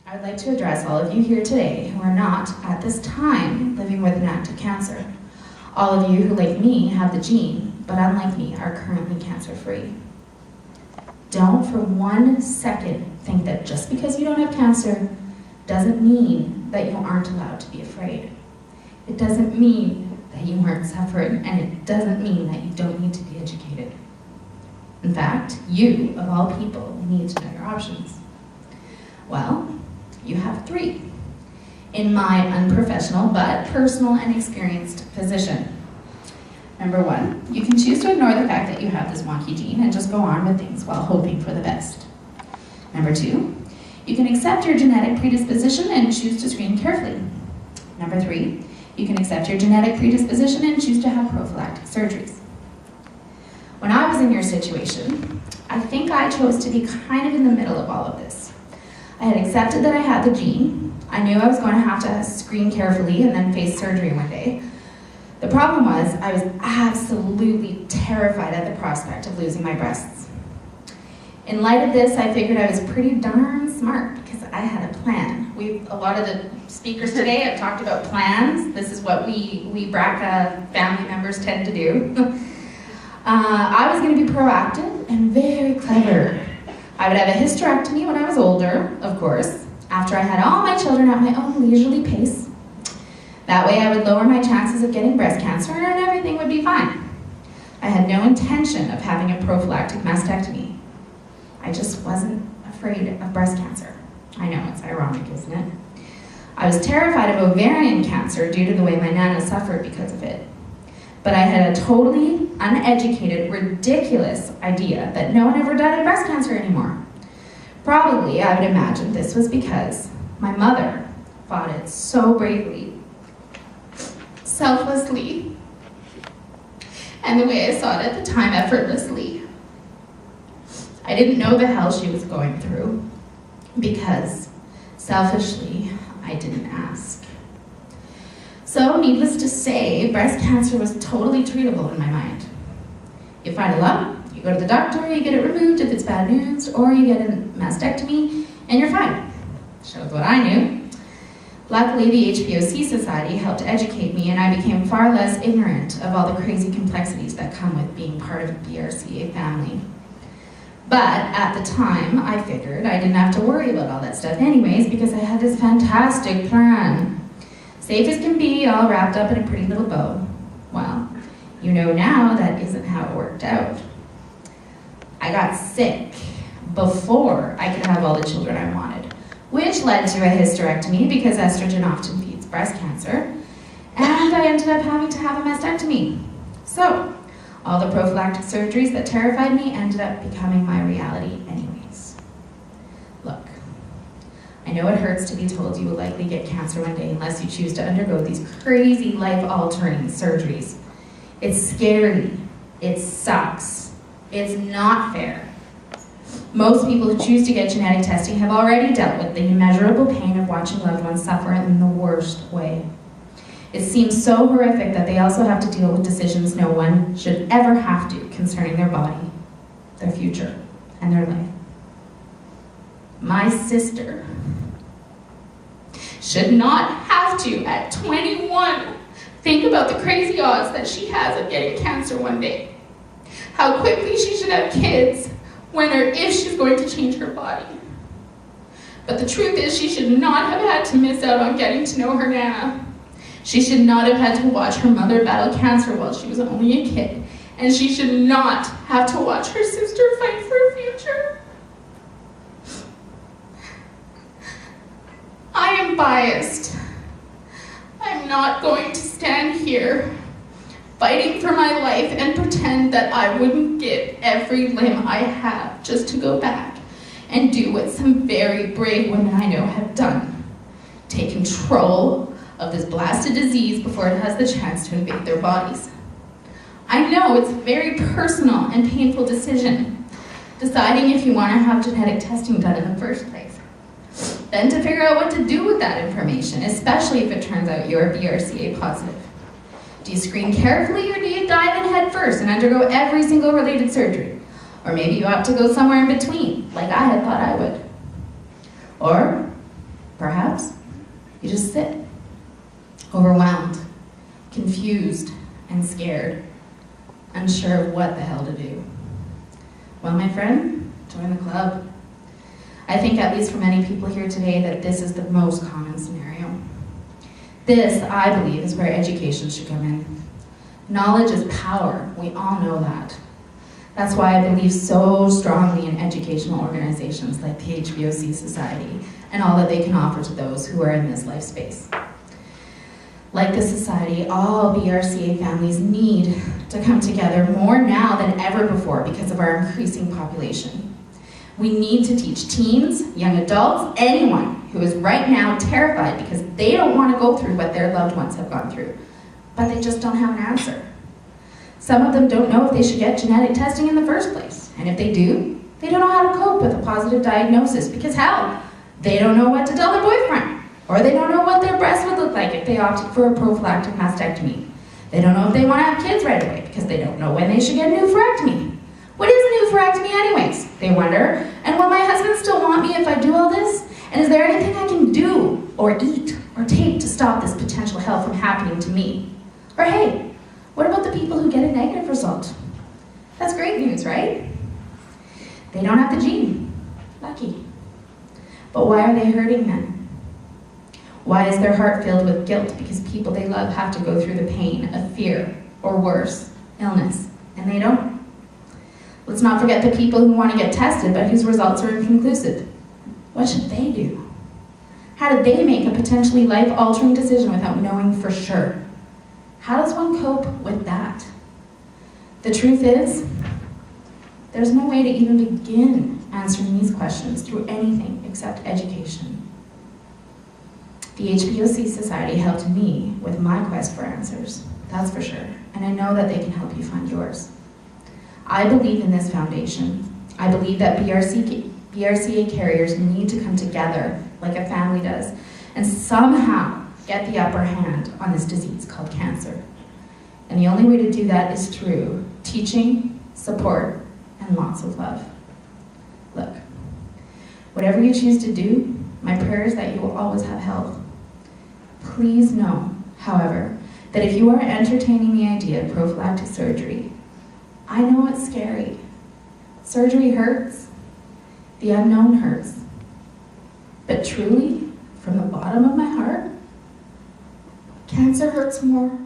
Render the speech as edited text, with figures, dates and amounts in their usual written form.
I would like to address all of you here today who are not, at this time, living with an active cancer. All of you who, like me, have the gene, but unlike me, are currently cancer-free. Don't for 1 second think that just because you don't have cancer doesn't mean that you aren't allowed to be afraid. It doesn't mean that you aren't suffering, and it doesn't mean that you don't need to be educated. In fact, you, of all people, need to know your options. Well, you have 3. In my unprofessional but personal and experienced position. Number 1, you can choose to ignore the fact that you have this wonky gene and just go on with things while hoping for the best. Number 2, you can accept your genetic predisposition and choose to screen carefully. Number 3, you can accept your genetic predisposition and choose to have prophylactic surgeries. When I was in your situation, I think I chose to be kind of in the middle of all of this. I had accepted that I had the gene. I knew I was going to have to screen carefully and then face surgery one day. The problem was, I was absolutely terrified at the prospect of losing my breasts. In light of this, I figured I was pretty darn smart because I had a plan. A lot of the speakers today have talked about plans. This is what we BRCA family members tend to do. I was going to be proactive and very clever. I would have a hysterectomy when I was older, of course, after I had all my children at my own leisurely pace. That way I would lower my chances of getting breast cancer and everything would be fine. I had no intention of having a prophylactic mastectomy. I just wasn't afraid of breast cancer. I know, it's ironic, isn't it? I was terrified of ovarian cancer due to the way my nana suffered because of it. But I had a totally uneducated, ridiculous idea that no one ever died of breast cancer anymore. Probably, I would imagine, this was because my mother fought it so bravely, selflessly, and the way I saw it at the time, effortlessly. I didn't know the hell she was going through because, selfishly, I didn't ask. So, needless to say, breast cancer was totally treatable in my mind. You find a lump, you go to the doctor, you get it removed if it's bad news, or you get a mastectomy, and you're fine. Shows what I knew. Luckily, the HPOC Society helped educate me, and I became far less ignorant of all the crazy complexities that come with being part of a BRCA family. But at the time, I figured I didn't have to worry about all that stuff anyways because I had this fantastic plan. Safe as can be, all wrapped up in a pretty little bow. Well, you know now that isn't how it worked out. I got sick before I could have all the children I wanted, which led to a hysterectomy because estrogen often feeds breast cancer, and I ended up having to have a mastectomy. So, all the prophylactic surgeries that terrified me ended up becoming my reality anyways. Look, I know it hurts to be told you will likely get cancer one day unless you choose to undergo these crazy life-altering surgeries. It's scary. It sucks. It's not fair. Most people who choose to get genetic testing have already dealt with the immeasurable pain of watching loved ones suffer in the worst way. It seems so horrific that they also have to deal with decisions no one should ever have to concerning their body, their future, and their life. My sister should not have to, at 21, think about the crazy odds that she has of getting cancer one day. How quickly she should have kids when or if she's going to change her body. But the truth is she should not have had to miss out on getting to know her Nana. She should not have had to watch her mother battle cancer while she was only a kid. And she should not have to watch her sister fight for a future. I am biased. I'm not going to stand here fighting for my life and pretend that I wouldn't give every limb I have just to go back and do what some very brave women I know have done. Take control of this blasted disease before it has the chance to invade their bodies. I know it's a very personal and painful decision, deciding if you want to have genetic testing done in the first place. Then to figure out what to do with that information, especially if it turns out you're BRCA positive. Do you screen carefully or do you dive in head first and undergo every single related surgery? Or maybe you opt to go somewhere in between, like I had thought I would. Or Perhaps you just sit, overwhelmed, confused, and scared, unsure of what the hell to do. Well, my friend, join the club. I think, at least for many people here today, that this is the most common scenario. This, I believe, is where education should come in. Knowledge is power. We all know that. That's why I believe so strongly in educational organizations like the HBOC Society and all that they can offer to those who are in this life space. Like the Society, all BRCA families need to come together more now than ever before because of our increasing population. We need to teach teens, young adults, anyone who is right now terrified because they don't want to go through what their loved ones have gone through, but they just don't have an answer. Some of them don't know if they should get genetic testing in the first place, and if they do, they don't know how to cope with a positive diagnosis because hell, they don't know what to tell their boyfriend, or they don't know what their breast would look like if they opted for a prophylactic mastectomy. They don't know if they want to have kids right away because they don't know when they should get a oophorectomy. What is a oophorectomy anyways? They wonder, and will my husband still want me if I do all this? And is there anything I can do, or eat, or take to stop this potential hell from happening to me? Or hey, what about the people who get a negative result? That's great news, right? They don't have the gene. Lucky. But why are they hurting then? Why is their heart filled with guilt because people they love have to go through the pain of fear, or worse, illness, and they don't? Let's not forget the people who want to get tested but whose results are inconclusive. What should they do? How do they make a potentially life-altering decision without knowing for sure? How does one cope with that? The truth is, there's no way to even begin answering these questions through anything except education. The HBOC Society helped me with my quest for answers, that's for sure, and I know that they can help you find yours. I believe in this foundation. I believe that BRCA carriers need to come together like a family does and somehow get the upper hand on this disease called cancer. And the only way to do that is through teaching, support, and lots of love. Look, whatever you choose to do, my prayer is that you will always have health. Please know, however, that if you are entertaining the idea of prophylactic surgery, I know it's scary. Surgery hurts. The unknown hurts. But truly, from the bottom of my heart, cancer hurts more.